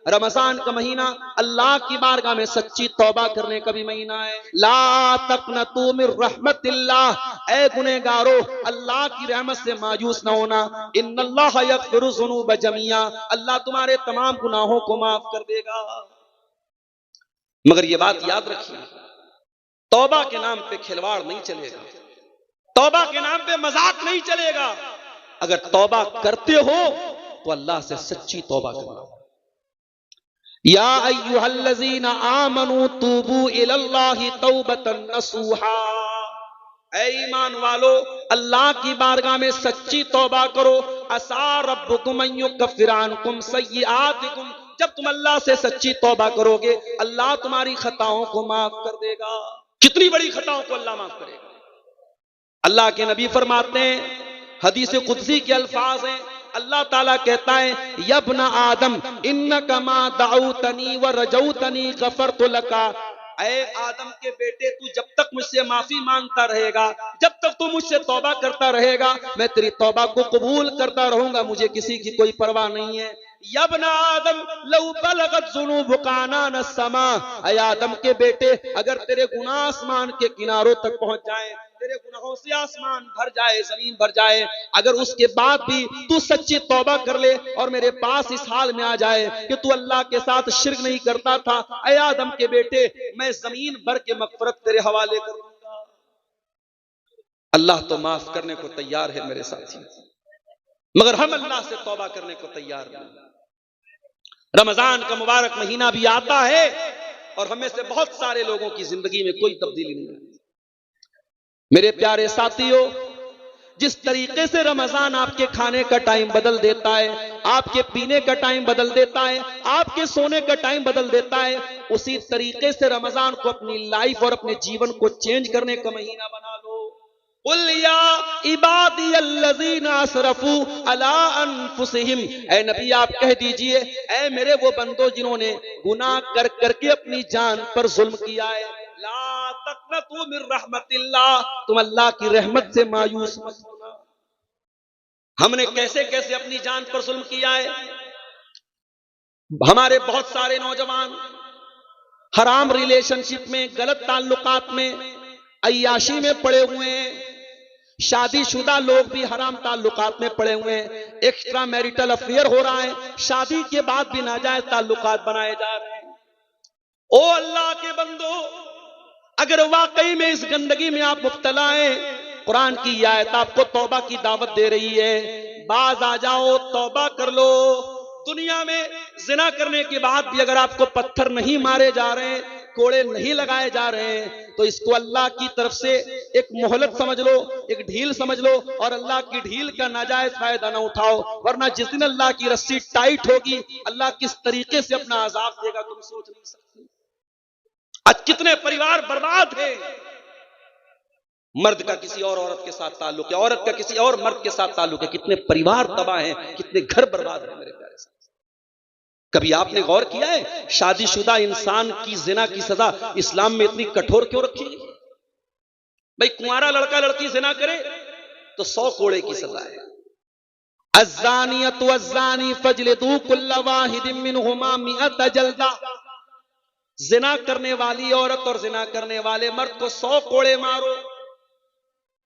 रमजान का महीना अल्लाह की बारगाह में सच्ची तौबा करने का भी महीना है। ला तक़नतू मिर रहमतिल्लाह, ऐ गुनहगारो अल्लाह की रहमत से मायूस न होना। इन्नल्लाह यग़फिरु ज़ुनूब जमीआ, अल्लाह तुम्हारे तमाम गुनाहों को माफ कर देगा। मगर ये बात याद रखिए, तौबा के नाम पे खिलवाड़ नहीं चलेगा, तौबा के नाम पे मजाक नहीं चलेगा। अगर तौबा करते हो तो अल्लाह से सच्ची तौबा करना। या अय्युहल्लज़ीना आमनू तूबू इलल्लाहि तौबतन नसूहा, ऐ ईमान वालो अल्लाह की बारगाह में सच्ची तौबा करो। असा रब्बुकुम अन युकफ्फिर अन्कुम सय्यिआतिकुम, जब तुम अल्लाह से सच्ची तौबा करोगे अल्लाह तुम्हारी खताओं को माफ कर देगा। कितनी बड़ी खताओं को अल्लाह माफ करेगा। अल्लाह के नबी फरमाते हैं, हदीस कुदसी के अल्फाज हैं, अल्लाह ताला कहता है यब्ना आदम इन्नका मा दअउतनी व रजौतनी गफरतु लका, ऐ आदम के बेटे तू जब तक मुझसे माफी मांगता रहेगा, जब तक तू मुझसे तौबा करता रहेगा, मैं तेरी तौबा को कबूल करता रहूंगा, मुझे किसी की कोई परवाह नहीं है। यब्ना आदम लौ बलगत ज़ुनूबुका अनान अस्समा, ऐ आदम के बेटे अगर तेरे गुनाह आसमान के किनारों तक पहुंच जाए, तेरे गुनाहों से आसमान भर जाए, जमीन भर जाए, अगर उसके बाद भी तू सच्ची तौबा कर ले और मेरे पास इस हाल में आ जाए कि तू अल्लाह के साथ शिर्क नहीं करता था, ऐ आदम के बेटे मैं जमीन भर के मग़फ़िरत तेरे हवाले कर दूंगा। अल्लाह तो माफ करने को तैयार है मेरे साथी, मगर हम अल्लाह से तौबा करने को तैयार नहीं। रमजान का मुबारक महीना भी आता है और हमें से बहुत सारे लोगों की जिंदगी में कोई तब्दीली नहीं है। मेरे प्यारे साथियों, जिस तरीके से रमजान आपके खाने का टाइम बदल देता है, आपके पीने का टाइम बदल देता है, आपके सोने का टाइम बदल देता है, उसी तरीके से रमजान को अपनी लाइफ और अपने जीवन को चेंज करने का महीना बना लो। कुल या इबादियल्लज़ीना असरफू अला अनफुसिहिम, ऐ नबी आप कह दीजिए, ऐ मेरे वो बंदो जिन्होंने गुनाह कर करके अपनी जान पर जुल्म किया है, ला तक़नतू मिर रहमतिल्लाह, तुम अल्लाह की रहमत से मायूस मत होना। हमने कैसे कैसे अपनी जान पर जुल्म किया है। हमारे बहुत सारे नौजवान हराम रिलेशनशिप में, गलत ताल्लुकात में, अय्याशी में पड़े हुए हैं। शादीशुदा लोग भी हराम ताल्लुकात में पड़े हुए हैं। एक्स्ट्रा मैरिटल अफेयर हो रहा है, शादी के बाद भी नाजायज ताल्लुकात बनाए जा रहे हैं। ओ अल्लाह के बंदो, अगर वाकई में इस गंदगी में आप मुब्तला हैं, कुरान की आयत आपको तौबा की दावत दे रही है, बाज आ जाओ, तौबा कर लो। दुनिया में जिना करने के बाद भी अगर आपको पत्थर नहीं मारे जा रहे हैं, कोड़े नहीं लगाए जा रहे हैं, तो इसको अल्लाह की तरफ से एक मोहलत समझ लो, एक ढील समझ लो, और अल्लाह की ढील का नाजायज फायदा ना उठाओ, वरना जिस दिन अल्लाह की रस्सी टाइट होगी, अल्लाह किस तरीके से अपना अजाब देगा तुम सोच नहीं सकते। आज कितने परिवार बर्बाद हैं। मर्द का किसी और औरत के साथ ताल्लुक है, औरत का किसी और मर्द के साथ ताल्लुक है, कितने परिवार तबाह हैं, कितने घर बर्बाद हैं मेरे प्यारे साथ। कभी आपने गौर किया है शादीशुदा इंसान की जिना की सजा इस्लाम में इतनी कठोर क्यों रखी है? भाई कुंवारा लड़का लड़की जिना करे तो 100 कोड़े की सजा है। अज़्ज़ानियतु वज़्ज़ानी फजलिदू कुल्ल वाहिदिन मिनहुमा मिअत जल्दा, जिना करने वाली औरत और जिना करने वाले मर्द को 100 कोड़े मारो।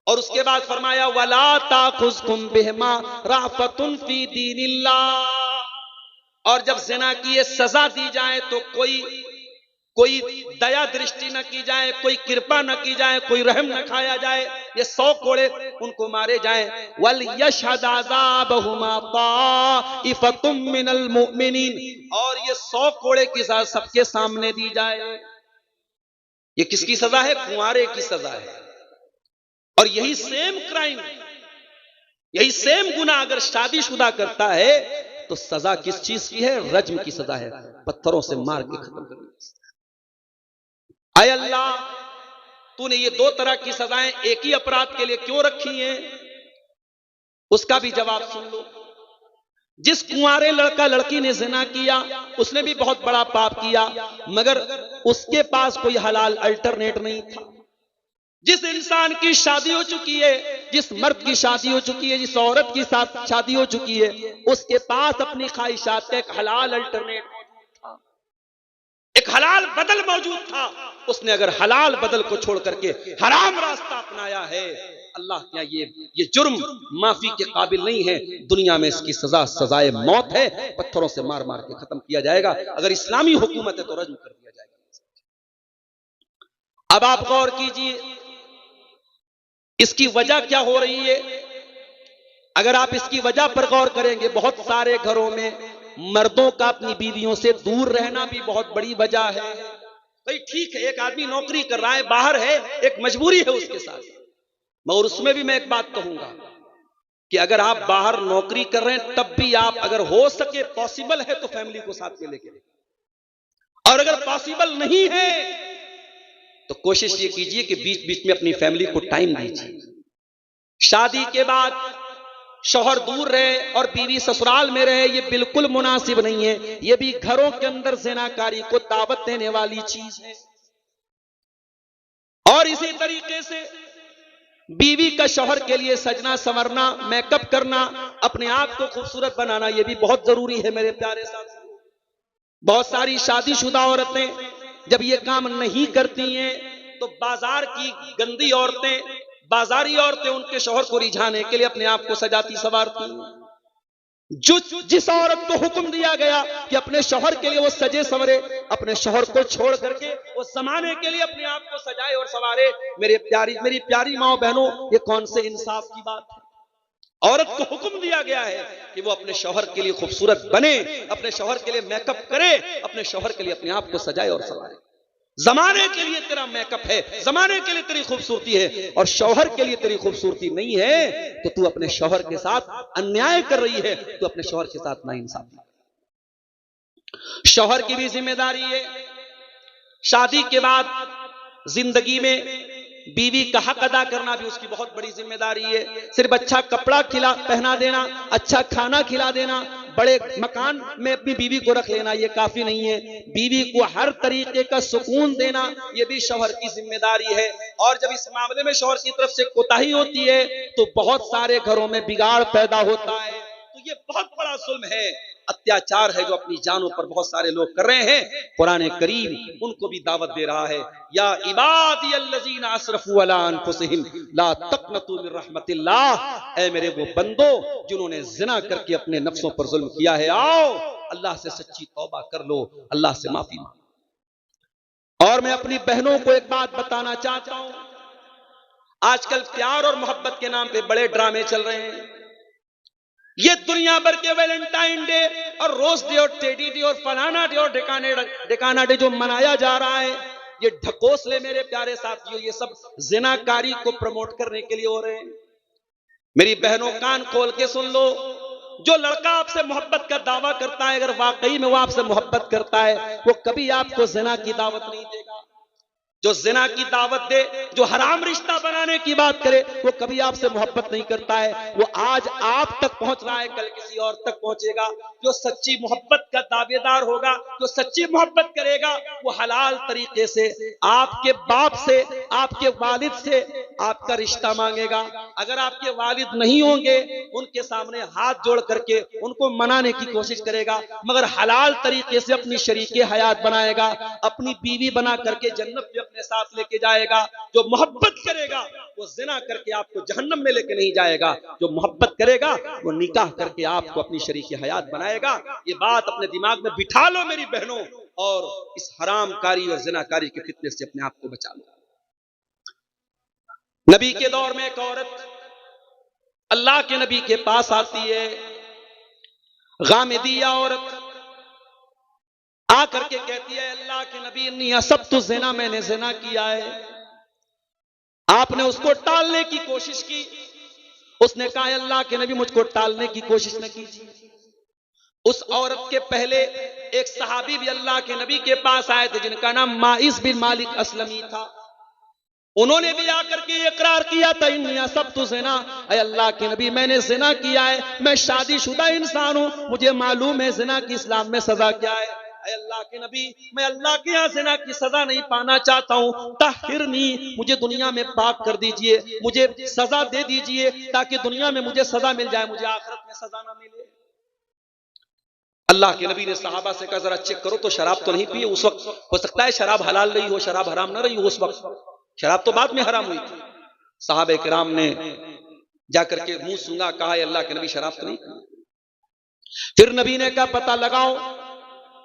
और उसके बाद फरमाया वला ताखुज़कुम बिहिमा राफ़तुन फी दीनिल्लाह, और जब जिना की ये सजा दी जाए तो कोई दया दृष्टि न की जाए, कोई कृपा न की जाए, कोई रहम न खाया जाए, ये 100 कोड़े उनको मारे जाए। वल यशहद अज़ाबहुमा ताइफतुम मिनल मुमिनीन, और ये 100 कोड़े की सजा सबके सामने दी जाए। ये किसकी सजा है? कुंवारे की सजा है। और यही सेम क्राइम, यही सेम गुनाह अगर शादीशुदा करता है तो सजा किस चीज की है? रज्म की सजा है, पत्थरों से मार के खत्म करने की। आय अल्लाह, तूने ये 2 तरह की सजाएं एक ही अपराध के लिए क्यों रखी हैं? उसका भी जवाब सुन लो। जिस कुंवारे लड़का लड़की ने जिना किया उसने भी बहुत बड़ा पाप किया, मगर उसके पास कोई हलाल अल्टरनेट नहीं था। जिस इंसान की शादी हो चुकी है, जिस मर्द की शादी हो चुकी है, जिस औरत की साथ शादी हो चुकी है, उसके पास अपनी ख्वाहिशात का एक हलाल अल्टरनेट एक हलाल बदल मौजूद था, उसने अगर हलाल बदल को छोड़ करके हराम रास्ता अपनाया है, अल्लाह क्या ये जुर्म माफी के काबिल नहीं है। दुनिया में इसकी सजा सजाए मौत है, पत्थरों से मार मार के खत्म किया जाएगा। अगर इस्लामी हुकूमत है तो रज्म कर दिया जाएगा। अब आप गौर कीजिए इसकी वजह क्या हो रही है। अगर आप इसकी वजह पर गौर करेंगे, बहुत सारे घरों में मर्दों का अपनी बीवियों से दूर रहना भी बहुत बड़ी वजह है। भाई ठीक है, एक आदमी नौकरी कर रहा है, बाहर है, एक मजबूरी है उसके साथ, मगर उसमें भी मैं एक बात कहूंगा कि अगर आप बाहर नौकरी कर रहे हैं तब भी आप अगर हो सके पॉसिबल है तो फैमिली को साथ में लेके, और अगर पॉसिबल नहीं है तो कोशिश ये कीजिए कि बीच बीच में अपनी फैमिली को टाइम दीजिए। शादी के बाद शौहर दूर रहे और बीवी ससुराल में रहे, ये बिल्कुल मुनासिब नहीं है। ये भी घरों के अंदर ज़िनाकारी को दावत देने वाली चीज है। और इसी तरीके से बीवी का शौहर के लिए सजना संवरना, मेकअप करना, अपने आप को खूबसूरत बनाना, यह भी बहुत जरूरी है मेरे प्यारे साथियों। बहुत सारी शादीशुदा औरतें जब ये काम नहीं करती हैं तो बाजार की गंदी औरतें, बाजारी औरतें उनके शौहर को रिझाने के लिए अपने आप को सजाती संवारती। जिस औरत को हुक्म दिया गया कि अपने शौहर के लिए वो सजे सवरे, अपने शौहर को छोड़ करके वो जमाने के लिए अपने आप को सजाए और संवारे, मेरी प्यारी माओ बहनों, ये कौन से इंसाफ की बात है। औरत को हुक्म दिया गया है कि वो अपने शौहर के लिए खूबसूरत बने, अपने शौहर के लिए मेकअप करे, अपने शौहर के लिए अपने आप को सजाए और संवारे। जमाने के लिए तेरा मेकअप है, जमाने के लिए तेरी खूबसूरती है, और शौहर के लिए तेरी खूबसूरती नहीं है तो तू अपने शौहर के साथ अन्याय कर रही है, तू अपने शौहर के साथ नाइंसाफी। शौहर की भी जिम्मेदारी है शादी के बाद जिंदगी में बीवी का हक अदा करना भी उसकी बहुत बड़ी जिम्मेदारी है। सिर्फ अच्छा कपड़ा पहना देना, अच्छा खाना खिला देना, बड़े मकान में अपनी बीवी को रख लेना, ये काफी नहीं है। बीवी को हर तरीके का सुकून देना, ये भी शौहर की जिम्मेदारी है। और जब इस मामले में शौहर की तरफ से कोताही होती है तो बहुत सारे घरों में बिगाड़ पैदा होता है। तो ये बहुत बड़ा जुल्म है, अत्याचार है जो अपनी जानों पर बहुत सारे लोग कर रहे हैं। कुरान करीम उनको भी दावत दे रहा है, या इबादी अल्लज़ीना असरफू अला अनफुसिहिम ला तक़नतू मिन रहमतिल्लाह, ऐ मेरे वो बंदो जिन्होंने जिना करके अपने नफ्सों पर जुल्म किया है, आओ अल्लाह से सच्ची तौबा कर लो, अल्लाह से माफी मांगो। और मैं अपनी बहनों को एक बात बताना चाहता हूं, आजकल प्यार और मोहब्बत के नाम पे बड़े ड्रामे चल रहे हैं। ये दुनिया भर के वैलेंटाइन डे और रोज डे और टेडी डे और फलाना डे और ढिकाना डे जो मनाया जा रहा है, ये ढकोसले मेरे प्यारे साथियों, ये सब जिनाकारी को प्रमोट करने के लिए हो रहे हैं। मेरी बहनों कान खोल के सुन लो, जो लड़का आपसे मोहब्बत का दावा करता है, अगर वाकई में वो आपसे मोहब्बत करता है, वो कभी आपको जिना की दावत नहीं देगा। जो जिना की दावत दे, जो हराम रिश्ता बनाने की बात करे, वो कभी आपसे मोहब्बत नहीं करता है। वो आज आप तक पहुंच रहा है, कल किसी और तक पहुंचेगा। जो सच्ची मोहब्बत का दावेदार होगा, जो सच्ची मोहब्बत करेगा, वो हलाल तरीके से आपके बाप से, आपके वालिद से आपका रिश्ता मांगेगा। अगर आपके वालिद नहीं होंगे, उनके सामने हाथ जोड़ करके उनको मनाने की कोशिश करेगा, मगर हलाल तरीके से अपनी शरीके हयात बनाएगा, अपनी बीवी बना करके जन्नत में अपने साथ लेके जाएगा। जो मोहब्बत करेगा वो जिना करके आपको जहन्नम में लेके नहीं जाएगा। जो मोहब्बत करेगा वो निकाह करके आपको अपनी शरीके हयात बनाएगा। ये बात अपने दिमाग में बिठा लो मेरी बहनों, और इस हरामकारी और जिनाकारी के फितने से अपने आप को बचा लो। नबी के दौर में एक औरत अल्लाह के नबी के पास आती है, गामिदिया औरत आकर के कहती है, अल्लाह के नबी अन्नी असब्तु ज़िना, मैंने ज़िना किया है। आपने उसको टालने की कोशिश की, उसने कहा अल्लाह के नबी मुझको टालने की कोशिश न कीजिए। उस औरत के पहले एक सहाबी भी अल्लाह के नबी के पास आए थे, जिनका नाम माइस बिन मालिक असलमी था। उन्होंने भी आकर के इकरार किया था, इन्नी असब्तु ज़िना, ऐ अल्लाह के नबी मैंने ज़िना किया है, मैं शादीशुदा इंसान हूं, मुझे मालूम है ज़िना की इस्लाम में सजा क्या है। अल्लाह के नबी मैं अल्लाह के यहाँ ज़िना की सजा नहीं पाना चाहता हूँ, ताहिरनी, मुझे दुनिया में पाक कर दीजिए, मुझे सजा दे दीजिए ताकि दुनिया में मुझे सजा मिल जाए, मुझे आखिरत में सजा ना मिले। अल्लाह के नबी ने सहाबा से कहा जरा चेक करो तो शराब तो नहीं पिए उस वक्त, हो सकता है शराब हलाल रही हो, शराब हराम ना रही हो उस वक्त, शराब तो बाद में हराम हुई थी। साहबे किराम ने जाकर के मुंह सूंघा, कहा अल्लाह के नबी शराब तो नहीं। फिर नबी ने कहा पता लगाओ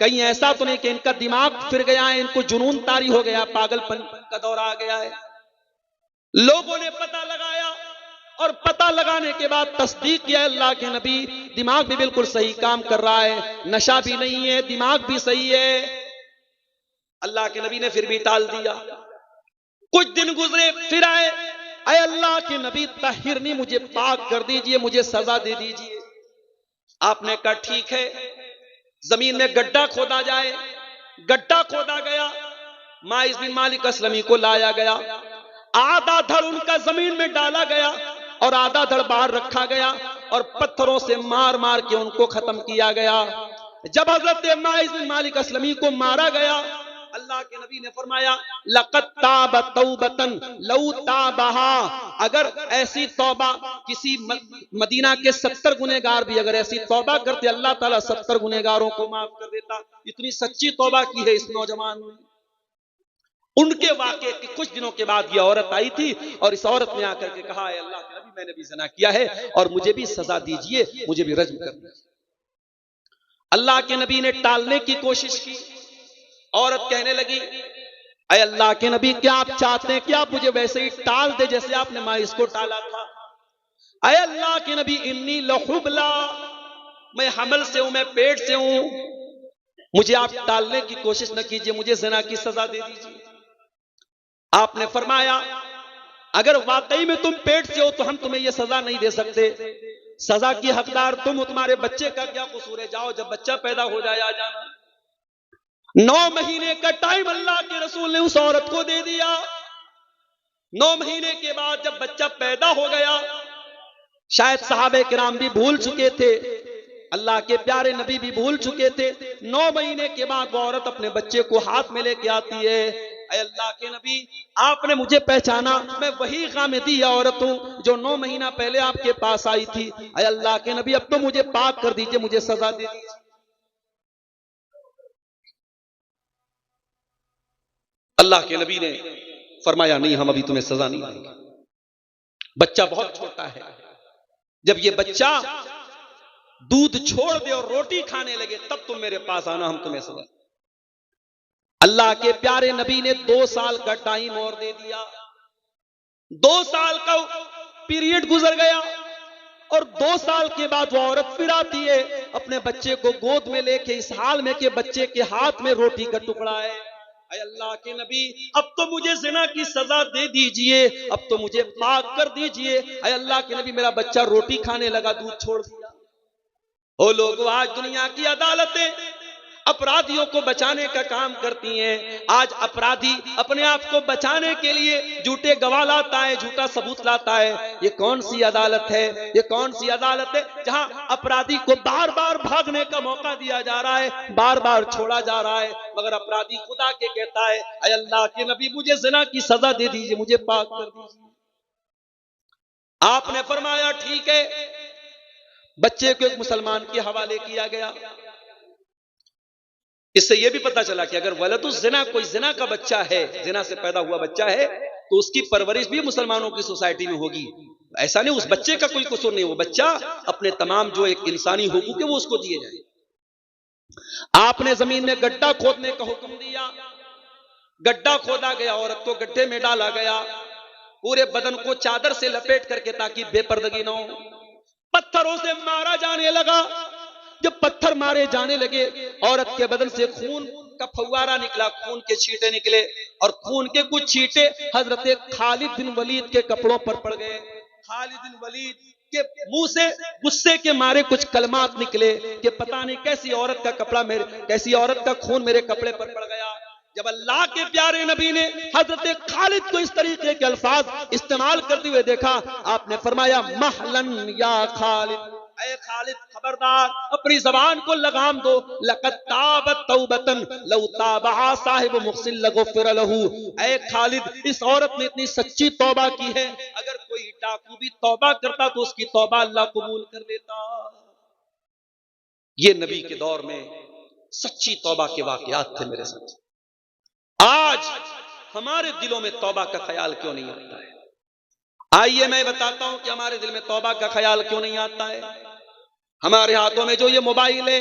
कहीं ऐसा तो नहीं कि इनका दिमाग फिर गया है, इनको जुनून तारी हो गया, पागलपन का दौरा आ गया है। लोगों ने पता लगाया और पता लगाने के बाद तस्दीक किया अल्लाह के नबी दिमाग भी बिल्कुल सही काम कर रहा है, नशा भी नहीं है, दिमाग भी सही है। अल्लाह के नबी ने फिर भी टाल दिया। कुछ दिन गुजरे, फिर आए, अय अल्लाह के नबी ताहिरनी मुझे पाक कर दीजिए, मुझे सजा दे दीजिए। आपने कहा ठीक है, जमीन में गड्ढा खोदा जाए। गड्ढा खोदा गया, माइज बिन मालिक असलमी को लाया गया, आधा धड़ उनका जमीन में डाला गया और आधा धड़ बाहर रखा गया और पत्थरों से मार मार के उनको खत्म किया गया। जब हजरत माइज बिन मालिक असलमी को मारा गया, अल्लाह के नबी ने फरमाया लक़द ताब तौबतन लौ ताबहा, अगर ऐसी तौबा किसी मदीना के 70 गुनहगार भी अगर ऐसी तौबा करते अल्लाह ताला 70 गुनहगारों को माफ कर देता। इतनी सच्ची तौबा की है इस नौजवान ने। उनके वाक़े के कुछ दिनों के बाद ये औरत आई थी और इस औरत ने आकर के कहा है अल्लाह के नबी मैंने भी ज़िना किया है और मुझे भी सजा दीजिए, मुझे भी रज्म कर दीजिए। अल्लाह के नबी ने टालने की कोशिश की। औरत कहने लगी अय अल्लाह के नबी क्या आप चाहते हैं कि आप मुझे वैसे ही टाल दे जैसे आपने माइस को टाला था? अय अल्लाह के नबी इन्नी लहुबला, मैं हमल से हूं, मैं पेट से हूं, मुझे आप टालने की कोशिश न कीजिए, मुझे ज़िना की सजा दे दीजिए। आपने फरमाया अगर वाकई में तुम पेट से हो तो हम तुम्हें यह सजा नहीं दे सकते, सजा की हकदार तुम हो, तुम्हारे बच्चे का क्या कसूर है, जाओ जब बच्चा पैदा हो जाए आ जाना। 9 महीने का टाइम अल्लाह के रसूल ने उस औरत को दे दिया। 9 महीने के बाद जब बच्चा पैदा हो गया, शायद सहाबे किराम भी भूल चुके थे, अल्लाह के प्यारे नबी भी भूल चुके थे। 9 महीने के बाद वो औरत अपने बच्चे को हाथ में लेके आती है, अय अल्लाह के नबी आपने मुझे पहचाना, मैं वही गामिदी औरत हूं जो 9 महीना पहले आपके पास आई थी। अय अल्लाह के नबी अब तो मुझे पाक कर दीजिए, मुझे सजा दे दीजिए। अल्लाह के नबी ने फरमाया नहीं, हम अभी तुम्हें सजा नहीं देंगे, बच्चा बहुत छोटा है। जब ये बच्चा दूध छोड़ दे और रोटी खाने लगे तब तुम मेरे पास आना, हम तुम्हें सजा। अल्लाह के प्यारे नबी ने 2 साल का टाइम और दे दिया। 2 साल का पीरियड गुजर गया और 2 साल के बाद वो औरत फिर आती है अपने बच्चे को गोद में लेके, इस हाल में कि बच्चे के हाथ में रोटी का टुकड़ा है। अय अल्लाह के नबी अब तो मुझे ज़िना की सजा दे दीजिए, अब तो मुझे पाक कर दीजिए। अय अल्लाह के नबी मेरा बच्चा रोटी खाने लगा, दूध छोड़ दिया। ओ लोगों, आज दुनिया की अदालतें अपराधियों को बचाने का काम करती हैं। आज अपराधी अपने आप को बचाने के लिए झूठे गवाह लाता है, झूठा सबूत लाता है। ये कौन सी अदालत है, ये कौन सी अदालत है जहां अपराधी को बार बार भागने का मौका दिया जा रहा है, बार बार छोड़ा जा रहा है, मगर अपराधी खुदा के कहता है अय अल्लाह के नबी मुझे ज़िना की सजा दे दीजिए, मुझे पाक कर दीजिए। आपने फरमाया ठीक है। बच्चे को एक मुसलमान के हवाले किया गया। इससे यह भी पता चला कि अगर वलदुज़ ज़िना, कोई ज़िना का बच्चा है, ज़िना से पैदा हुआ बच्चा है, तो उसकी परवरिश भी मुसलमानों की सोसाइटी में होगी। ऐसा नहीं उस बच्चे का कोई कसूर नहीं, वो बच्चा अपने तमाम जो एक इंसानी हुकूक है वो उसको दिए जाए। आपने जमीन में गड्ढा खोदने का हुक्म दिया। गड्ढा खोदा गया, औरत को गड्ढे में डाला गया, पूरे बदन को चादर से लपेट करके ताकि बेपर्दगी न हो। पत्थरों से मारा जाने लगा। जब पत्थर मारे जाने लगे, औरत के बदन से खून का फव्वारा निकला, खून के छींटे निकले और खून के कुछ छींटे हजरत खालिद बिन वलीद के कपड़ों पर पड़ गए। खालिद बिन वलीद के मुंह से गुस्से के मारे कुछ कलमात निकले कि पता नहीं कैसी औरत का कपड़ा कैसी औरत का खून मेरे कपड़े पर पड़ गया। जब अल्लाह के प्यारे नबी ने हजरत खालिद को इस तरीके के अल्फाज इस्तेमाल करते हुए देखा, आपने फरमाया महलन या खालिद, ऐ खालिद खबरदार अपनी जबान को लगाम दो। लक़द ताबत तौबतन लौ ताबहा साहिब मुहसिन लगुफ़िर लहू। ऐ खालिद, इस औरत ने इतनी सच्ची तौबा की है, अगर कोई डाकू भी तौबा करता तो उसकी तौबा अल्लाह कबूल कर लेता। ये नबी के दौर में सच्ची तौबा के वाकयात थे मेरे साथ। आज हमारे दिलों में तौबा का ख्याल क्यों नहीं आता है? आइए मैं बताता हूं कि हमारे दिल में तौबा का ख्याल क्यों नहीं आता है। हमारे हाथों में जो ये मोबाइल है,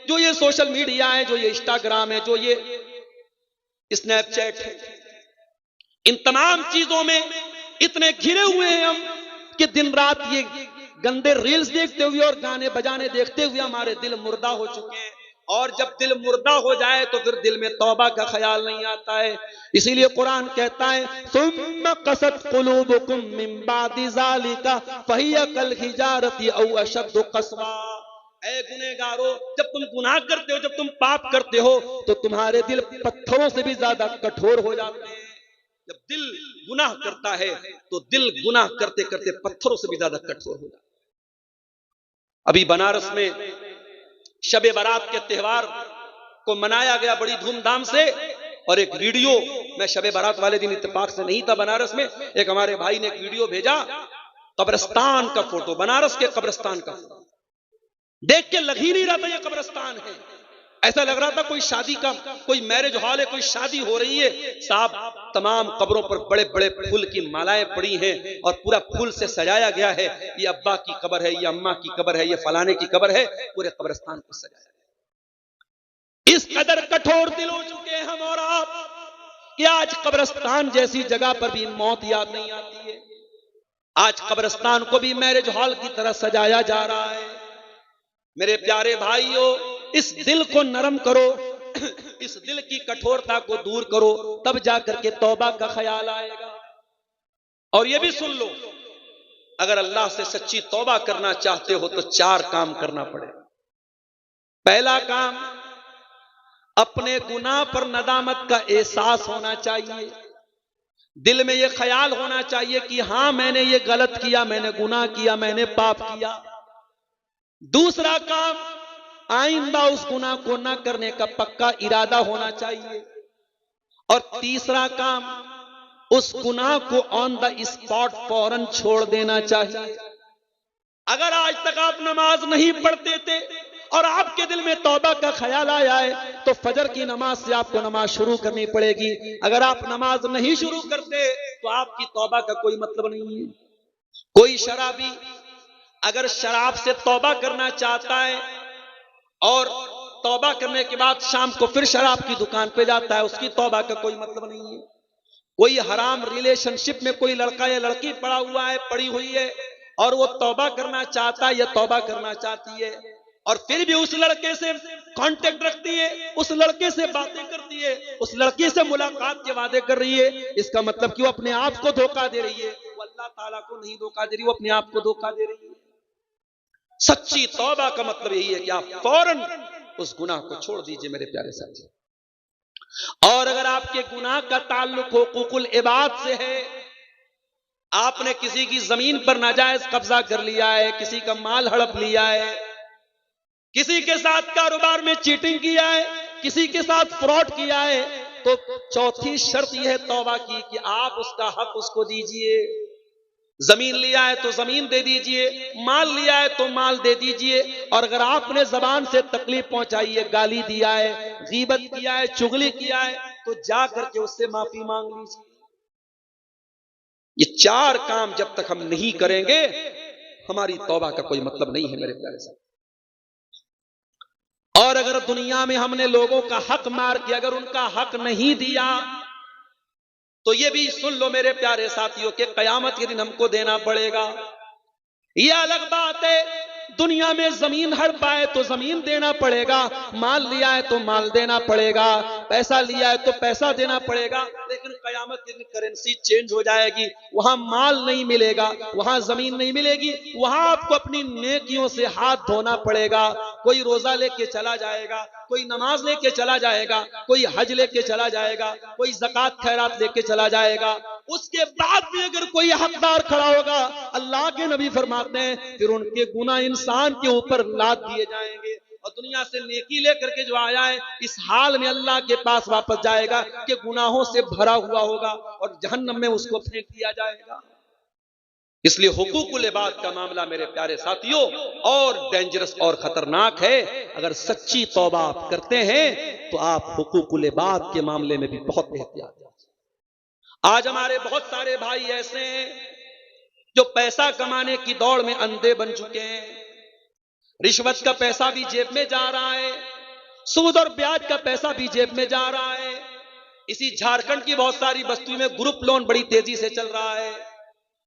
जो ये सोशल मीडिया है, जो ये इंस्टाग्राम है, जो ये स्नैपचैट है, इन तमाम चीजों में इतने घिरे हुए हैं हम कि दिन रात ये गंदे रील्स देखते हुए और गाने बजाने देखते हुए हमारे दिल मुर्दा हो चुके हैं। और जब दिल मुर्दा हो जाए तो फिर दिल में तौबा का ख्याल नहीं आता है। इसीलिए कुरान कहता है सुम्मा क़सत क़ुलूबुकुम मिन बादि ज़ालिका फ़हिय कल हिजारति औ अशद्दु क़स्वा। ऐ गुनहगारो, जब तुम गुनाह करते हो, जब तुम पाप करते हो तो तुम्हारे दिल पत्थरों से भी ज्यादा कठोर हो जाते हैं। जब दिल गुनाह करता है तो दिल गुनाह करते करते पत्थरों से भी ज्यादा कठोर हो जाता है। अभी बनारस में शबे बारात के त्योहार को मनाया गया बड़ी धूमधाम से, और एक वीडियो, मैं शबे बारात वाले दिन इत्तेफाक से नहीं था बनारस में, एक हमारे भाई ने एक वीडियो भेजा, कब्रिस्तान का फोटो, बनारस के कब्रिस्तान का फोटो देख के लग ही नहीं रहा था ये कब्रिस्तान है। ऐसा लग रहा था कोई शादी का, कोई मैरिज हॉल है, कोई शादी हो रही है। साहब, तमाम कब्रों पर बड़े बड़े फूल की मालाएं पड़ी हैं और पूरा फूल से सजाया गया है। ये अब्बा की कब्र है, ये अम्मा की कब्र है, ये फलाने की कब्र है, पूरे कब्रिस्तान को सजाया है। इस कदर कठोर दिल हो चुके हैं हम और आप कि आज कब्रिस्तान जैसी जगह पर भी मौत याद नहीं आती है। आज कब्रिस्तान को भी मैरिज हॉल की तरह सजाया जा रहा है। मेरे प्यारे भाइयों, इस दिल को नरम करो, इस दिल की कठोरता को दूर करो, तब जाकर के तौबा का ख्याल आएगा। और ये भी सुन लो, अगर अल्लाह से सच्ची तौबा करना चाहते हो तो 4 काम करना पड़ेगा। पहला काम, अपने गुनाह पर नदामत का एहसास होना चाहिए। दिल में यह ख्याल होना चाहिए कि हां, मैंने ये गलत किया, मैंने गुनाह किया, मैंने पाप किया। दूसरा काम, आइंदा उस गुनाह को न करने का पक्का इरादा होना चाहिए। और तीसरा काम, उस गुनाह को ऑन द स्पॉट फौरन छोड़ देना चाहिए। अगर आज तक आप नमाज नहीं पढ़ते थे और आपके दिल में तौबा का ख्याल आया है तो फजर की नमाज से आपको नमाज शुरू करनी पड़ेगी। अगर आप नमाज नहीं शुरू करते तो आपकी तौबा का कोई मतलब नहीं है। कोई शराबी अगर शराब से तौबा करना चाहता है और तौबा करने के बाद शाम को फिर शराब की दुकान पे जाता है, उसकी तौबा का कोई मतलब नहीं है। कोई हराम रिलेशनशिप में कोई लड़का या लड़की पड़ा हुआ है, पड़ी हुई है, और वो तौबा करना चाहता है या तौबा करना चाहती है, और फिर भी उस लड़के से कांटेक्ट रखती है, उस लड़के से बातें करती है, उस लड़की से मुलाकात के वादे कर रही है, इसका मतलब कि वो अपने आप को धोखा दे रही है। वो अल्लाह ताला को नहीं धोखा दे रही, वो अपने आप को धोखा दे रही है। सच्ची तौबा का मतलब यही है कि आप फौरन उस गुनाह को छोड़ दीजिए मेरे प्यारे साथी। और अगर आपके गुनाह का ताल्लुक हुकूकुल इबाद से है, आपने किसी की जमीन पर नाजायज कब्जा कर लिया है, किसी का माल हड़प लिया है, किसी के साथ कारोबार में चीटिंग किया है, किसी के साथ फ्रॉड किया है, तो चौथी शर्त यह है तौबा की कि आप उसका हक उसको दीजिए। जमीन लिया है तो जमीन दे दीजिए, माल लिया है तो माल दे दीजिए। और अगर आपने जबान से तकलीफ पहुंचाई है, गाली दिया है, गीबत किया है, चुगली किया है, तो जा करके उससे माफी मांग लीजिए। ये 4 काम जब तक हम नहीं करेंगे, हमारी तौबा का कोई मतलब नहीं है मेरे प्यारे साथ। और अगर दुनिया में हमने लोगों का हक मार के अगर उनका हक नहीं दिया, तो ये भी सुन लो मेरे प्यारे साथियों के कयामत के दिन हमको देना पड़ेगा। ये अलग बात है, दुनिया में जमीन हड़पाए तो जमीन देना पड़ेगा, माल लिया है तो माल देना पड़ेगा, पैसा लिया है तो पैसा देना पड़ेगा। लेकिन कयामत के दिन करेंसी चेंज हो जाएगी, वहां माल नहीं मिलेगा, वहां जमीन नहीं मिलेगी, वहां आपको अपनी नेकियों से हाथ धोना पड़ेगा। कोई रोजा लेके चला जाएगा, कोई नमाज लेके चला जाएगा, कोई हज लेके चला जाएगा, कोई ज़कात खैरात लेके चला जाएगा। उसके बाद भी अगर कोई हकदार खड़ा होगा, अल्लाह के नबी फरमाते हैं फिर उनके गुनाह इंसान के ऊपर लाद दिए जाएंगे, और दुनिया से नेकी लेकर के जो आया है इस हाल में अल्लाह के पास वापस जाएगा कि गुनाहों से भरा हुआ होगा और जहन्नम में उसको फेंक दिया जाएगा। इसलिए हुकूकुल इबाद का मामला मेरे प्यारे साथियों और डेंजरस और खतरनाक है। अगर सच्ची तौबा आप करते हैं तो आप हुकूकुल इबाद के मामले में भी बहुत एहतियात हैं। आज हमारे बहुत सारे भाई ऐसे हैं जो पैसा कमाने की दौड़ में अंधे बन चुके हैं। रिश्वत का पैसा भी जेब में जा रहा है, सूद और ब्याज का पैसा भी जेब में जा रहा है। इसी झारखंड की बहुत सारी बस्तियों में ग्रुप लोन बड़ी तेजी से चल रहा है।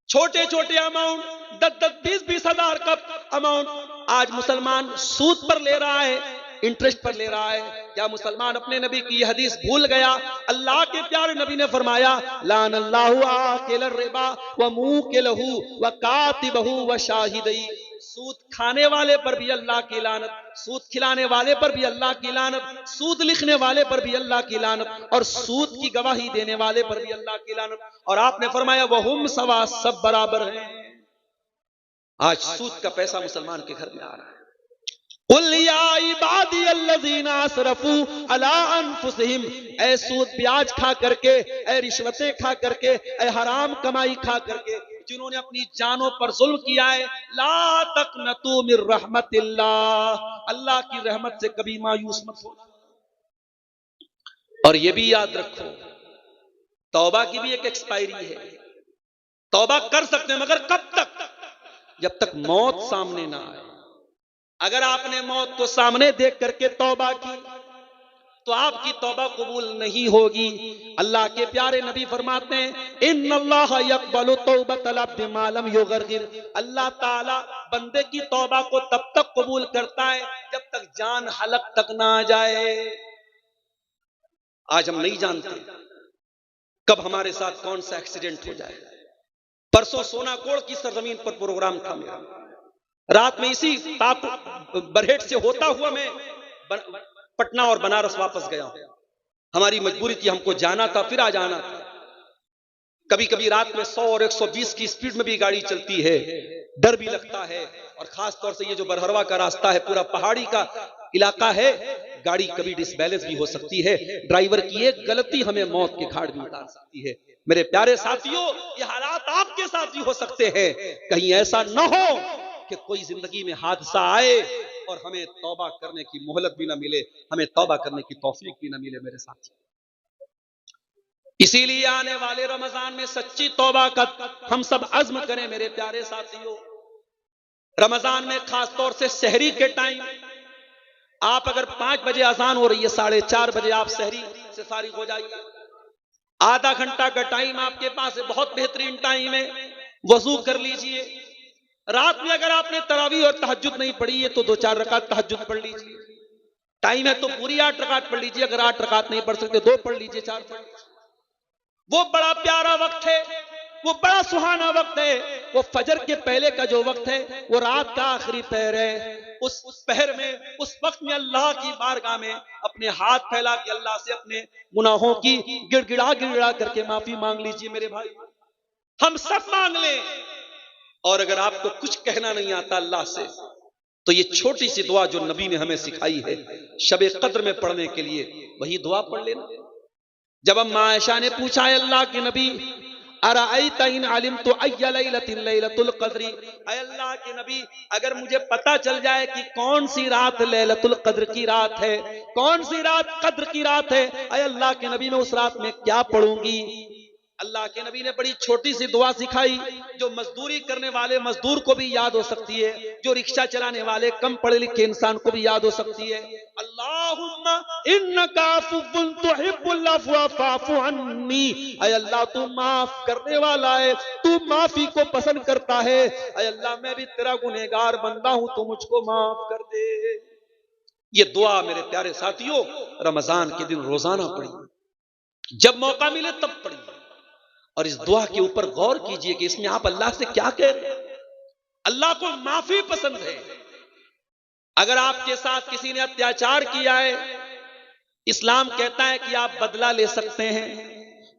छोटे छोटे अमाउंट 10-10, 20-20 हजार का अमाउंट आज मुसलमान सूद पर ले रहा है, इंटरेस्ट पर ले रहा है। क्या मुसलमान अपने नबी की हदीस भूल गया? अल्लाह के प्यारे नबी ने फरमाया, लानल्लाहु आकिल रिबा व मुकिलहु व कातिबहु व शाहिदई। सूद खाने वाले पर भी अल्लाह की लानत, सूद खिलाने वाले पर भी अल्लाह की लानत, सूद लिखने वाले पर भी अल्लाह की लानत, और सूद की गवाही देने वाले पर भी अल्लाह की लानत। और आपने फरमाया वहुम सवा, सब बराबर हैं। आज सूद का पैसा मुसलमान के घर में आ रहा है। कुल या इबादी अल्लज़ीना असरफू अला अनफुसिहिम, ऐ सूद ब्याज खा करके, ऐ रिश्वतें खा करके, ऐ हराम कमाई खा करके जिन्होंने अपनी जानों पर जुल्म किया है, ला तक़नतू मिर रहमतिल्लाह, अल्लाह की रहमत से कभी मायूस मत होना। और ये भी याद रखो, तौबा की भी एक एक्सपायरी है। तौबा कर सकते हैं मगर कब तक? जब तक मौत सामने ना आए। अगर आपने मौत को सामने देख करके तौबा की तो आपकी तौबा कबूल नहीं होगी। अल्लाह के प्यारे नबी फरमाते हैं, इन्नल्लाह यक़बलु तौबतल अब्दि मा लम युग़रग़िर, अल्लाह ताला बंदे की तौबा को तब तक कबूल करता है जब तक जान हलक तक ना आ जाए। आज हम नहीं जानते कब हमारे साथ कौन सा एक्सीडेंट हो जाए। परसों सोनाकोड़ की सरजमीन पर प्रोग्राम था मेरा, रात में इसी बरहेट से होता हुआ मैं पटना और बनारस वापस गया। हमारी मजबूरी थी, हमको जाना था फिर आ जाना था। कभी कभी रात में 100 और 120 की स्पीड में भी गाड़ी चलती है, डर भी लगता है। और खास तौर से ये जो बरहरवा का रास्ता है, पूरा पहाड़ी का इलाका है, गाड़ी कभी डिसबैलेंस भी हो सकती है। ड्राइवर की एक गलती हमें मौत के घाट में उतार सकती है। मेरे प्यारे साथियों, ये हालात आपके साथ भी हो सकते हैं। कहीं ऐसा न हो कि कोई जिंदगी में हादसा आए और हमें तौबा करने की मोहलत भी ना मिले, हमें तौबा करने की तौफीक भी ना मिले मेरे साथी। इसीलिए आने वाले रमजान में सच्ची तौबा का हम सब अज़्म करें मेरे प्यारे साथियों। रमजान में खास तौर से सहरी के टाइम, आप अगर 5 बजे अजान हो रही है, 4:30 बजे आप सहरी से फारिग हो जाइए। आधा घंटा का टाइम आपके पास है, बहुत बेहतरीन टाइम है। वजू कर लीजिए। रात में अगर आपने तरावी और तहज्जुद नहीं पढ़ी है तो 2-4 रकात तहज्जुद पढ़ लीजिए। टाइम है तो पूरी 8 रकात पढ़ लीजिए। अगर 8 रकात नहीं पढ़ सकते 2 पढ़ लीजिए, 4 पढ़ लीजिए। वो बड़ा प्यारा वक्त है, वो बड़ा सुहाना वक्त है। वो फजर के पहले का जो वक्त है, वो रात का आखिरी पहर है। उस पहर में, उस वक्त में अल्लाह की बारगाह में अपने हाथ फैला के अल्लाह से अपने गुनाहों की गिड़गिड़ा गिड़गिड़ा करके माफी मांग लीजिए मेरे भाई। हम सब मांग लें। और अगर आपको कुछ कहना नहीं आता अल्लाह से, तो ये छोटी सी दुआ जो नबी ने हमें सिखाई है शबे कद्र में पढ़ने के लिए, वही दुआ पढ़ लेना। जब अम्मा आयशा ने पूछा है अल्लाह के नबी, अराअयता इन अलिमतु अय्या लैलतिन लैलतुल क़द्री, ऐ अल्लाह के नबी अगर मुझे पता चल जाए कि कौन सी रात लैलतुल क़द्र की रात है, कौन सी रात कद्र की रात है, ऐ अल्लाह के नबी मैं उस रात में क्या पढ़ूंगी। अल्लाह के नबी ने बड़ी छोटी सी दुआ सिखाई जो मजदूरी करने वाले मजदूर को भी याद हो सकती है, जो रिक्शा चलाने वाले कम पढ़े लिखे इंसान को भी याद हो सकती है। अल्लाहुम्मा इन्नका अफ़्वुन तुहिब्बुल अफ़्व फ़अफ़ु अन्नी, ऐ अल्लाह तू माफ करने वाला है, तू माफी को पसंद करता है। ऐ अल्लाह मैं भी तेरा गुनहगार बंदा हूं, तू मुझको माफ कर दे। ये दुआ मेरे प्यारे साथियों रमजान के दिन रोजाना पढ़िए, जब मौका मिले तब पढ़िए। और इस दुआ के ऊपर गौर कीजिए कि इसमें आप अल्लाह से क्या कह रहे हैं। अल्लाह को माफी पसंद है। अगर आपके साथ किसी ने अत्याचार किया है, इस्लाम कहता है कि आप बदला ले सकते हैं।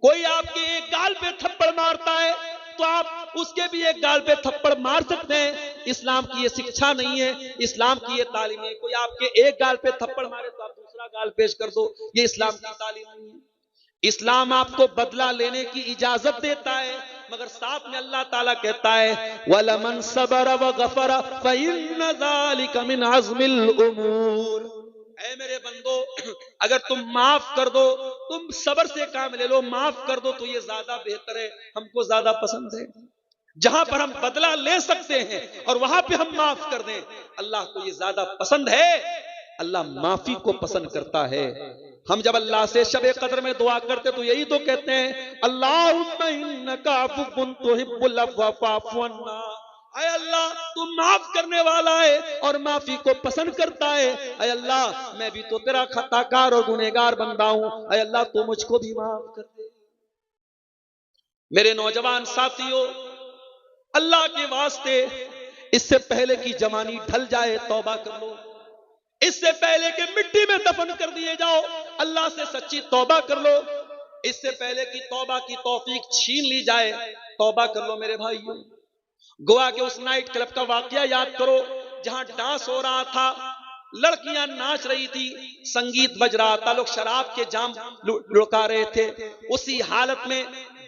कोई आपके एक गाल पे थप्पड़ मारता है तो आप उसके भी एक गाल पे थप्पड़ मार सकते हैं। इस्लाम की ये शिक्षा नहीं है, इस्लाम की ये तालीम है। कोई आपके एक गाल पे थप्पड़ मारे तो आप दूसरा गाल पेश कर दो, ये इस्लाम की तालीम नहीं है। इस्लाम आपको बदला लेने की इजाजत देता है, मगर साथ में अल्लाह ताला कहता है वलमन सबरा व गफरा फइन्न ज़ालिका मिन अज़्मिल उमूर। ऐ मेरे बंदो, अगर तुम माफ कर दो, तुम सबर से काम ले लो, माफ कर दो तो ये ज्यादा बेहतर है, हमको ज्यादा पसंद है। जहां पर हम बदला ले सकते हैं और वहां पे हम माफ कर दें, अल्लाह को ये ज्यादा पसंद है। अल्लाह माफी को पसंद करता है। हम जब अल्लाह से शबे कद्र में दुआ करते तो यही तो कहते हैं अल्लाहुम्मा इन्नका अफ़्वुन तुहिब्बुल अफ़्व फ़अफ़ु अन्ना। ऐ अल्लाह, तू माफ करने वाला है और माफी को पसंद करता है। ऐ अल्लाह, मैं भी तो तेरा खताकार और गुनहगार बंदा हूं। ऐ अल्लाह, तू मुझको भी माफ कर दे। मेरे नौजवान साथियों, अल्लाह के वास्ते इससे पहले की जवानी ढल जाए तौबा कर लो। इससे पहले कि मिट्टी में दफन कर दिए जाओ, अल्लाह से सच्ची तौबा कर लो। इससे पहले कि तौबा की तौफीक छीन ली जाए, तौबा कर लो मेरे भाइयों। गोवा के उस नाइट क्लब का वाकया याद करो जहां डांस हो रहा था, लड़कियां नाच रही थी, संगीत बज रहा था, लोग शराब के जाम लुढ़का रहे थे। उसी हालत में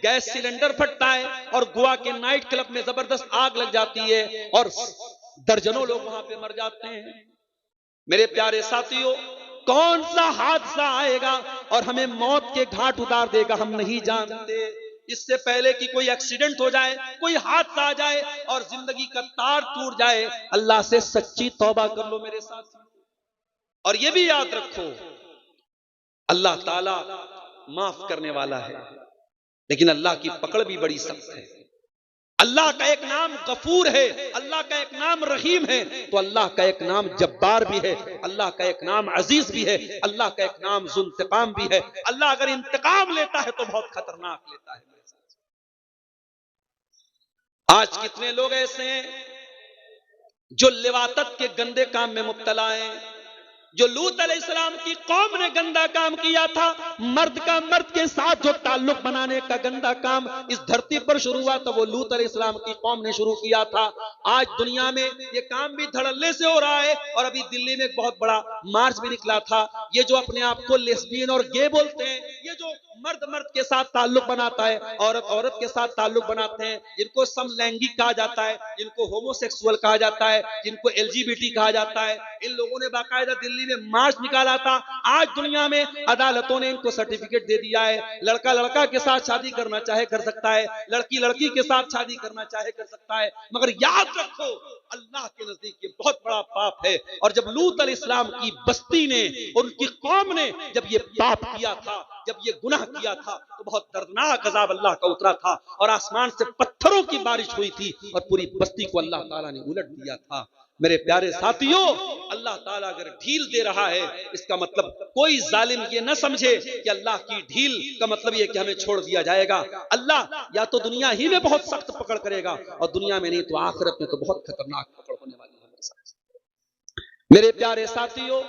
गैस सिलेंडर फटता है और गोवा के नाइट क्लब में जबरदस्त आग लग जाती है और दर्जनों लोग वहां पे मर जाते हैं। मेरे प्यारे साथियों, कौन सा हादसा आएगा और हमें मौत के घाट उतार देगा हम नहीं जानते। इससे पहले कि कोई एक्सीडेंट हो जाए, कोई हादसा आ जाए और जिंदगी का तार टूट जाए, अल्लाह से सच्ची तौबा कर लो मेरे साथ। और ये भी याद रखो, अल्लाह ताला माफ करने वाला है, लेकिन अल्लाह की पकड़ भी बड़ी सख्त है। अल्लाह का एक नाम गफूर है, अल्लाह का एक नाम रहीम है, तो अल्लाह का एक नाम जब्बार भी है, अल्लाह का एक नाम अजीज भी है, अल्लाह का एक नाम जुल्तिकाम भी है। अल्लाह अगर इंतकाम लेता है तो बहुत खतरनाक लेता है। आज कितने लोग ऐसे हैं जो लिवातत के गंदे काम में मुब्तला हैं। जो लूत अलैहिस्सलाम की कौम ने गंदा काम किया था, मर्द का मर्द के साथ जो ताल्लुक बनाने का गंदा काम इस धरती पर शुरू हुआ था, वो लूत अलैहिस्सलाम की कौम ने शुरू किया था। आज दुनिया में ये काम भी धड़ल्ले से हो रहा है और अभी दिल्ली में एक बहुत बड़ा मार्च भी निकला था। ये जो अपने आप को लेस्बियन और गे बोलते हैं, ये जो मर्द मर्द के साथ ताल्लुक बनाता है, औरत औरत के साथ ताल्लुक बनाते हैं, जिनको समलैंगिक कहा जाता है, जिनको होमोसेक्सुअल कहा जाता है, जिनको एलजीबीटी कहा जाता है, इन लोगों ने बाकायदा दिल्ली में मार्च निकाला था। आज दुनिया में अदालतों ने इनको सर्टिफिकेट दे दिया है। लड़का लड़का के साथ शादी करना चाहे कर सकता है, लड़की लड़की के साथ शादी करना चाहे कर सकता है, मगर याद रखो अल्लाह के नजदीक ये बहुत बड़ा पाप है। और जब लूत अलैहिस्सलाम की बस्ती ने, उनकी कौम ने जब ये पाप किया था, जब ये गुनाह किया था, तो बहुत दर्दनाक अजाब अल्लाह का उतरा था और आसमान से पत्थरों की बारिश हुई थी और पूरी बस्ती को अल्लाह ताला ने उलट दिया था। मेरे प्यारे साथियों, अल्लाह ताला अगर ढील दे रहा है, इसका मतलब कोई जालिम ये न समझे कि अल्लाह की ढील का मतलब ये कि हमें छोड़ दिया जाएगा। अल्लाह या तो दुनिया ही में बहुत सख्त पकड़ करेगा और दुनिया में नहीं तो आखिरत में तो बहुत खतरनाक पकड़ होने वाली है। मेरे प्यारे साथियों,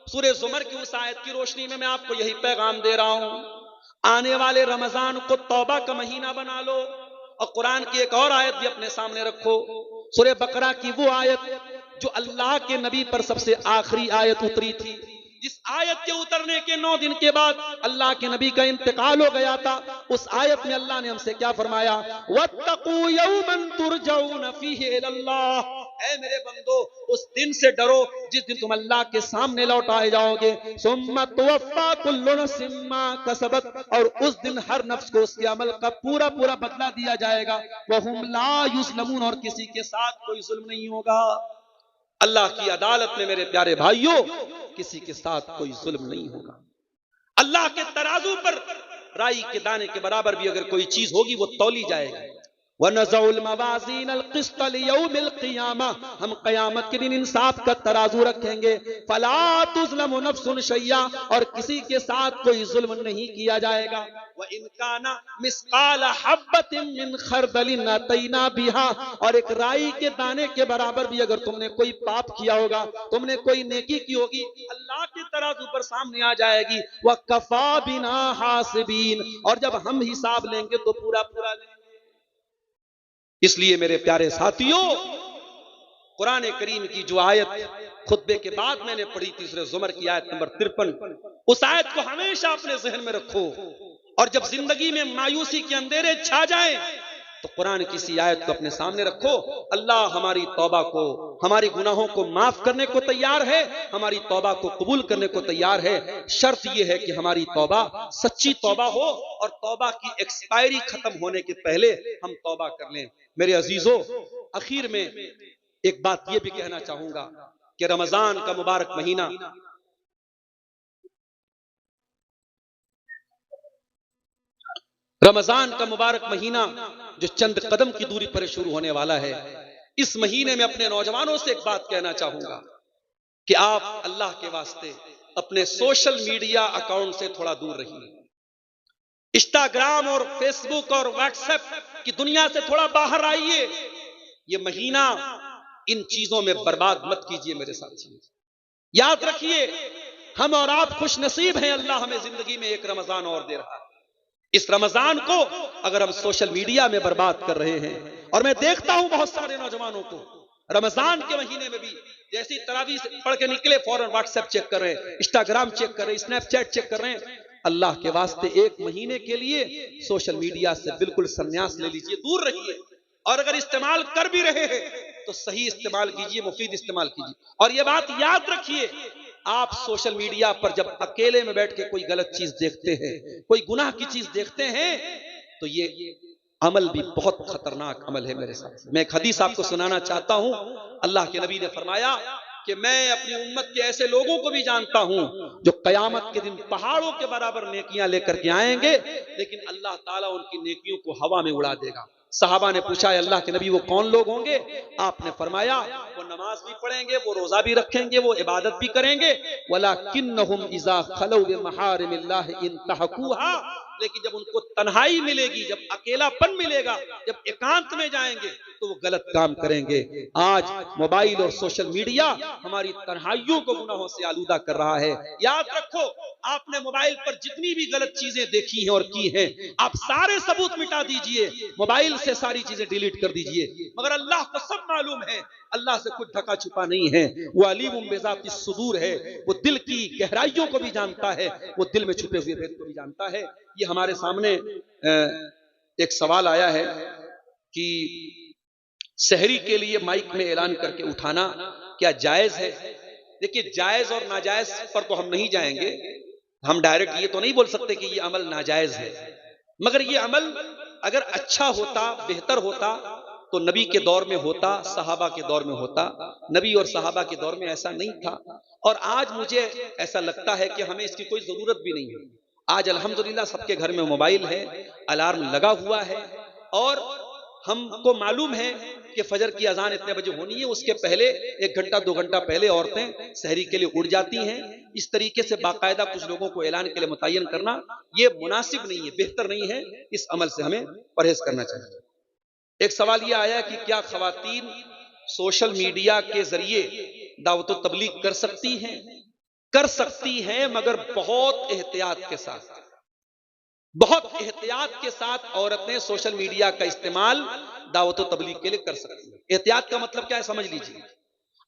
सूरह ज़ुमर की उस आयत की रोशनी में मैं आपको यही पैगाम दे रहा हूं, आने वाले रमजान को तौबा का महीना बना लो। और कुरान की एक और आयत भी अपने सामने रखो, सूरह बकरा की वो आयत जो अल्लाह के नबी पर सबसे आखिरी आयत उतरी थी, जिस आयत के उतरने के 9 दिन के बाद अल्लाह के नबी का इंतकाल हो गया था। उस आयत में अल्लाह ने हमसे क्या फरमाया, वत्तकू यौमन तुरजऊन फीहि इलल्लाह। ऐ मेरे बंदो, उस दिन से डरो जिस दिन तुम अल्लाह के सामने लौटाए जाओगे। सुम्मा तुवफ्फा कुल्लु नफ्सिन मा कसबत, और उस दिन हर नफ्स को उसके अमल का पूरा पूरा बदला दिया जाएगा। वहुम ला युज़लमून, और किसी के साथ कोई जुल्म नहीं होगा। अल्लाह की अदालत में मेरे प्यारे भाइयों किसी के साथ कोई जुल्म नहीं होगा। अल्लाह के तराजू पर राई के दाने के बराबर भी अगर कोई चीज होगी वो तौली जाएगी। वनज़उल मवाज़ीन अल-क़िस्त लियौमिल क़ियामा, हम क़यामत के दिन इंसाफ का तराजू रखेंगे। फला तुज़लमु नफ्सुन शैया, और किसी के साथ कोई जुल्म नहीं किया जाएगा। व इन काना मिस्क़ाल हब्बतिन मिन खरदलिन अतैना बिहा, और एक राई के दाने के बराबर भी अगर तुमने कोई पाप किया होगा, तुमने कोई नेकी की होगी, अल्लाह के तराजू पर सामने आ जाएगी। व कफ़ा बिना हासिबीन, और जब हम हिसाब लेंगे तो पूरा पूरा लेंगे। इसलिए मेरे प्यारे साथियों, कुरान करीम की जो आयत खुतबे के बाद मैंने पढ़ी थी, सूरह ज़ुमर की आयत नंबर 53, उस आयत को हमेशा अपने ज़हन में रखो। और जब जिंदगी में मायूसी के अंधेरे छा जाएं, तो कुरान की इसी आयत को अपने सामने रखो। अल्लाह हमारी तौबा को, हमारी गुनाहों को माफ करने को तैयार है, हमारी तौबा को कबूल करने को तैयार है। शर्त यह है कि हमारी तौबा सच्ची तौबा हो और तौबा की एक्सपायरी खत्म होने के पहले हम तौबा कर लें। मेरे अजीजों, आखिर में एक बात यह भी कहना चाहूंगा कि रमजान का मुबारक महीना जो चंद कदम की दूरी पर शुरू होने वाला है, इस महीने में अपने नौजवानों से एक बात कहना चाहूंगा कि आप अल्लाह के वास्ते अपने सोशल मीडिया अकाउंट से थोड़ा दूर रहिए। इंस्टाग्राम और फेसबुक और व्हाट्सएप की दुनिया से थोड़ा बाहर आइए। ये महीना इन चीजों में बर्बाद मत कीजिए। मेरे साथियों, याद रखिए, हम और आप खुश नसीब हैं, अल्लाह हमें जिंदगी में एक रमजान और दे रहा है। इस रमजान को अगर हम सोशल मीडिया में बर्बाद कर रहे हैं, और मैं देखता हूं बहुत सारे नौजवानों को रमजान के महीने में भी जैसी तरावी से पढ़ के निकले फौरन व्हाट्सएप चेक कर रहे हैं, इंस्टाग्राम चेक कर रहे हैं, स्नैपचैट चेक कर रहे हैं। अल्लाह के वास्ते एक महीने के लिए सोशल मीडिया से बिल्कुल संन्यास ले लीजिए, दूर रहिए। और अगर इस्तेमाल कर भी रहे हैं तो सही इस्तेमाल कीजिए, मुफीद इस्तेमाल कीजिए। और यह बात याद रखिए, आप सोशल मीडिया पर जब अकेले में बैठ के कोई गलत चीज देखते हैं, कोई गुनाह की चीज देखते हैं, तो ये अमल भी बहुत खतरनाक अमल है। मेरे साथ मैं एक हदीस आपको सुनाना चाहता हूं। अल्लाह के नबी ने फरमाया कि मैं अपनी उम्मत के ऐसे लोगों को भी जानता हूं जो कयामत के दिन पहाड़ों के बराबर नेकियां लेकर के आएंगे, लेकिन अल्लाह ताला उनकी नेकियों को हवा में उड़ा देगा। सहाबा ने पूछा, अल्लाह के नबी वो कौन लोग होंगे? आपने फरमाया, वो नमाज भी पढ़ेंगे, वो रोजा भी रखेंगे, वो इबादत भी करेंगे, वलाकिन्नहुम इज़ा खलौ बिमहारिमिल्लाह इंतहकुहा, लेकिन जब उनको तन्हाई मिलेगी, जब अकेलापन मिलेगा, जब एकांत में जाएंगे, तो वो गलत काम करेंगे। आज मोबाइल और सोशल मीडिया हमारी तन्हाइयों को गुनाहों से आलूदा कर रहा है। याद रखो, आपने मोबाइल पर जितनी भी गलत चीजें देखी हैं और की हैं, आप सारे सबूत मिटा दीजिए, मोबाइल से सारी चीजें डिलीट कर दीजिए। मगर अल्लाह को सब मालूम है, अल्लाह से कुछ ढका छुपा नहीं है। वो अलीमुम बिज़ातिस सुदूर है, वो दिल की गहराइयों को भी जानता है, वो दिल में छुपे हुए भेद को भी जानता है। ये हमारे सामने एक सवाल आया है कि शहरी के लिए माइक में ऐलान करके उठाना क्या जायज है? देखिए, जायज और नाजायज पर तो हम नहीं जाएंगे। हम डायरेक्ट ये तो नहीं बोल सकते कि ये अमल नाजायज है, मगर ये अमल अगर अच्छा होता, बेहतर होता, तो नबी के दौर में होता, सहाबा के दौर में होता। नबी और सहाबा के दौर में ऐसा नहीं था, और आज मुझे ऐसा लगता है कि हमें इसकी कोई जरूरत भी नहीं है। आज अल्हम्दुलिल्लाह सबके घर में मोबाइल है, अलार्म लगा हुआ है, और हमको मालूम है कि फजर की अजान इतने बजे होनी है, उसके पहले 1 घंटा 2 घंटा पहले औरतें सहरी के लिए उठ जाती हैं। इस तरीके से बाकायदा कुछ लोगों को ऐलान के लिए मुतय्यन करना ये मुनासिब नहीं है, बेहतर नहीं है। इस अमल से हमें परहेज करना चाहिए। एक सवाल यह आया कि क्या खवातीन सोशल मीडिया के जरिए दावत व तबलीग कर सकती हैं? कर सकती हैं, मगर बहुत एहतियात के साथ। बहुत एहतियात के साथ औरतें सोशल मीडिया का इस्तेमाल दावत व तबलीग के लिए कर सकती हैं। एहतियात का मतलब क्या है, समझ लीजिए।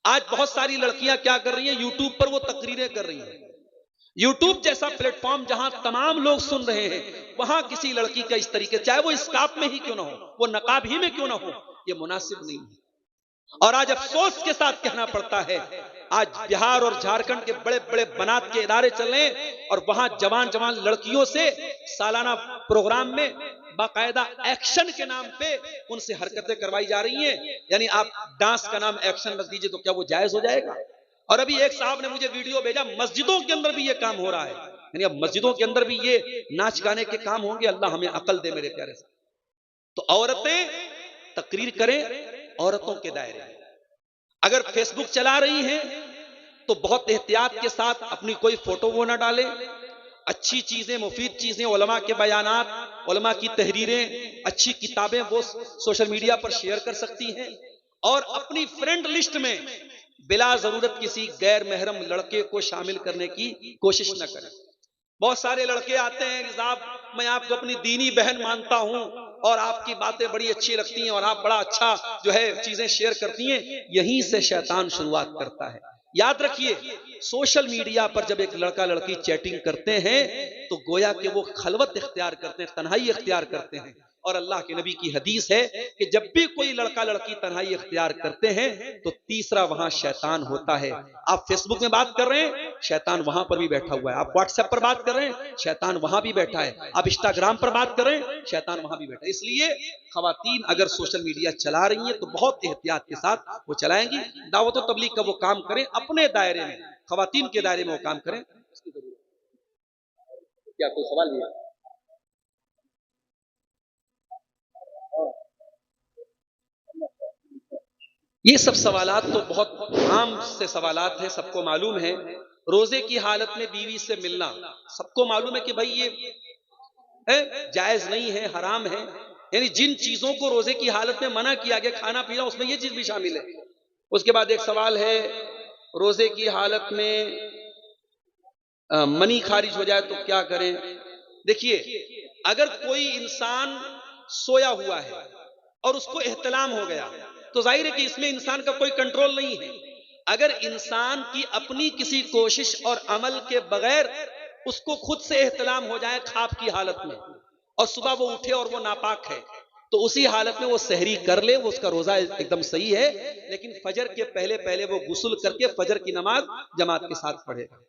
आज बहुत सारी लड़कियां क्या कर रही हैं, यूट्यूब पर वो तकरीरें कर रही हैं। यूट्यूब जैसा प्लेटफॉर्म जहां तमाम लोग सुन रहे हैं, वहां किसी लड़की का इस तरीके, चाहे वो स्कार्फ में ही क्यों ना हो, वो नकाब ही में क्यों ना हो, ये मुनासिब नहीं है। और आज अफसोस के साथ कहना पड़ता है, आज बिहार और झारखंड के बड़े बड़े बनात के इदारे चल रहे हैं, और वहां जवान जवान लड़कियों से सालाना प्रोग्राम में बाकायदा एक्शन के नाम पे उनसे हरकतें करवाई जा रही हैं। यानी आप डांस का नाम एक्शन रख दीजिए, तो क्या वो जायज हो जाएगा? और अभी एक साहब ने मुझे वीडियो भेजा, मस्जिदों के अंदर भी ये काम हो रहा है। यानी अब मस्जिदों के अंदर भी ये नाच गाने के काम होंगे। अल्लाह हमें अकल दे मेरे प्यारे साहब। तो औरतें तकरीर करें औरतों के दायरे में। अगर फेसबुक चला रही हैं तो बहुत एहतियात के साथ अपनी कोई फोटो वो ना डालें। अच्छी चीजें, मुफीद चीजें, उलमा के बयानात, उलमा की तहरीरें, अच्छी किताबें वो सोशल मीडिया पर शेयर कर सकती हैं। और अपनी फ्रेंड लिस्ट में बिला जरूरत किसी गैर महरम लड़के को शामिल करने की कोशिश न करें। बहुत सारे लड़के आते हैं कि साहब मैं आपको अपनी दीनी बहन मानता हूं और आपकी बातें बड़ी अच्छी लगती हैं और आप बड़ा अच्छा जो है चीजें शेयर करती हैं। यहीं से शैतान शुरुआत करता है। याद रखिए, सोशल मीडिया पर जब एक लड़का लड़की चैटिंग करते हैं तो गोया कि वो खलवत इख्तियार करते हैं, तन्हाई इख्तियार करते हैं। और अल्लाह के नबी की हदीस है कि जब भी कोई लड़का लड़की तन्हाई इख्तियार करते हैं तो तीसरा वहां शैतान होता है। आप फेसबुक में बात कर रहे हैं, शैतान वहां पर भी बैठा हुआ है। आप व्हाट्सएप पर बात कर रहे हैं, शैतान वहां भी बैठा है। आप इंस्टाग्राम पर बात कर रहे हैं, शैतान वहां भी बैठा है। इसलिए खवातीन अगर सोशल मीडिया चला रही हैं तो बहुत एहतियात के साथ वो चलाएंगी। दावत व तबलीग का वो काम करें, अपने दायरे में, खवातीन के दायरे में वो काम करें। क्या कोई सवाल है? ये सब सवालात तो बहुत आम से सवालात हैं, सबको मालूम है। रोजे की हालत में बीवी से मिलना सबको मालूम है कि भाई ये है, जायज नहीं है, हराम है। यानी जिन चीजों को रोजे की हालत में मना किया गया, खाना पीना, उसमें ये चीज भी शामिल है। उसके बाद एक सवाल है, रोजे की हालत में मनी खारिज हो जाए तो क्या करें? देखिए, अगर कोई इंसान सोया हुआ है और उसको एहतलाम हो गया तो जाहिर है कि इसमें इंसान का कोई कंट्रोल नहीं है। अगर इंसान की अपनी किसी कोशिश और अमल के बगैर उसको खुद से एहतलाम हो जाए ख्वाब की हालत में और सुबह वो उठे और वो नापाक है, तो उसी हालत में वो सहरी कर ले, वो उसका रोजा एकदम सही है। लेकिन फजर के पहले पहले वो गुस्ल करके फजर की नमाज जमात के साथ पढ़ेगा।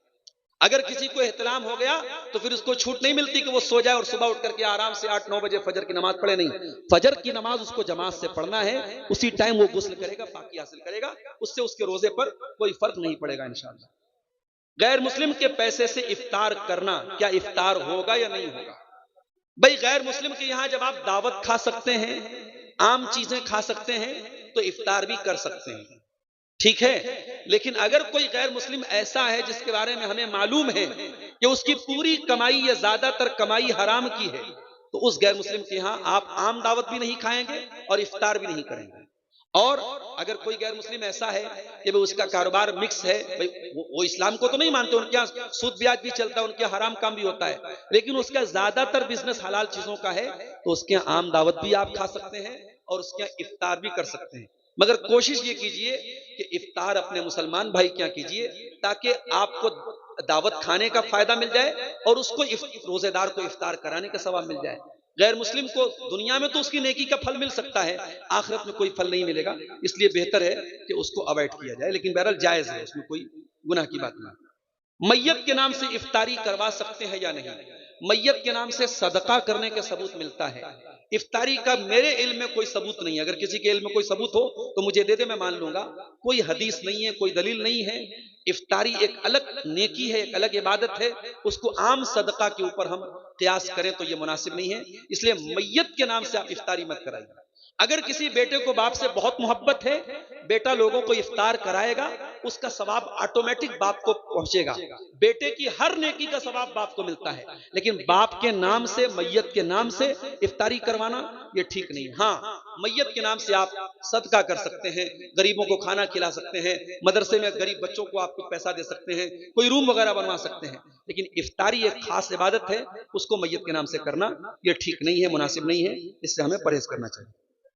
अगर किसी को एहतलाम हो गया तो फिर उसको छूट नहीं मिलती कि वो सो जाए और सुबह उठ करके आराम से 8-9 बजे फजर की नमाज पढ़े। नहीं, फजर की नमाज उसको जमात से पढ़ना है। उसी टाइम वो गुस्ल करेगा, पाकी हासिल करेगा, उससे उसके रोजे पर कोई फर्क नहीं पड़ेगा इंशाअल्लाह। गैर मुस्लिम के पैसे से इफ्तार करना, क्या इफ्तार होगा या नहीं होगा? भाई, गैर मुस्लिम के यहां जब आप दावत खा सकते हैं, आम चीजें खा सकते हैं, तो इफ्तार भी कर सकते हैं, ठीक है। लेकिन अगर कोई गैर मुस्लिम ऐसा है जिसके बारे में हमें मालूम है कि उसकी पूरी कमाई या ज्यादातर कमाई हराम की है, तो उस गैर मुस्लिम के यहां आप आम दावत भी नहीं खाएंगे और इफ्तार भी नहीं करेंगे। और अगर कोई गैर मुस्लिम ऐसा है कि भाई उसका कारोबार मिक्स है, भाई वो इस्लाम को तो नहीं मानते, उनके यहाँ सूद ब्याज भी चलता है, उनके हराम काम भी होता है, लेकिन उसका ज्यादातर बिजनेस हलाल चीजों का है, तो उसके यहाँ आम दावत भी आप खा सकते हैं और उसके यहाँ इफ्तार भी कर सकते हैं। मगर कोशिश ये कीजिए कि इफ्तार अपने मुसलमान भाई क्या कीजिए, ताकि आपको दावत खाने का फायदा मिल जाए और उसको रोजेदार को इफ्तार कराने का सवाब मिल जाए। गैर मुस्लिम को दुनिया में तो उसकी नेकी का फल मिल सकता है, आखिरत में कोई फल नहीं मिलेगा। इसलिए बेहतर है कि उसको अवॉइड किया जाए, लेकिन बहरहाल जायज है, उसमें कोई गुनाह की बात नहीं। मैयत के नाम से इफ्तारी करवा सकते हैं या नहीं? मैयत के नाम से सदका करने का सबूत मिलता है, इफ्तारी का मेरे इल्म में कोई सबूत नहीं है। अगर किसी के इल्म में कोई सबूत हो तो मुझे दे दे, मैं मान लूंगा। कोई हदीस नहीं है, कोई दलील नहीं है। इफ्तारी एक अलग नेकी है, एक अलग इबादत है, उसको आम सदका के ऊपर हम कयास करें तो ये मुनासिब नहीं है। इसलिए मैयत के नाम से आप इफ्तारी मत कराइए। अगर किसी बेटे को बाप से बहुत मोहब्बत है, बेटा लोगों को इफ्तार कराएगा, उसका सवाब ऑटोमेटिक बाप को पहुंचेगा। बेटे की हर नेकी का सवाब बाप को मिलता है, लेकिन बाप के नाम से, मैयत के नाम से इफ्तारी करवाना ये ठीक नहीं है। हाँ, मैयत के नाम से आप सदका कर सकते हैं, गरीबों को खाना खिला सकते हैं, मदरसे में गरीब बच्चों को आप कुछ पैसा दे सकते हैं, कोई रूम वगैरह बनवा सकते हैं, लेकिन इफ्तारी एक खास इबादत है, उसको मैयत के नाम से करना ये ठीक नहीं है, मुनासिब नहीं है। इससे हमें परहेज करना चाहिए।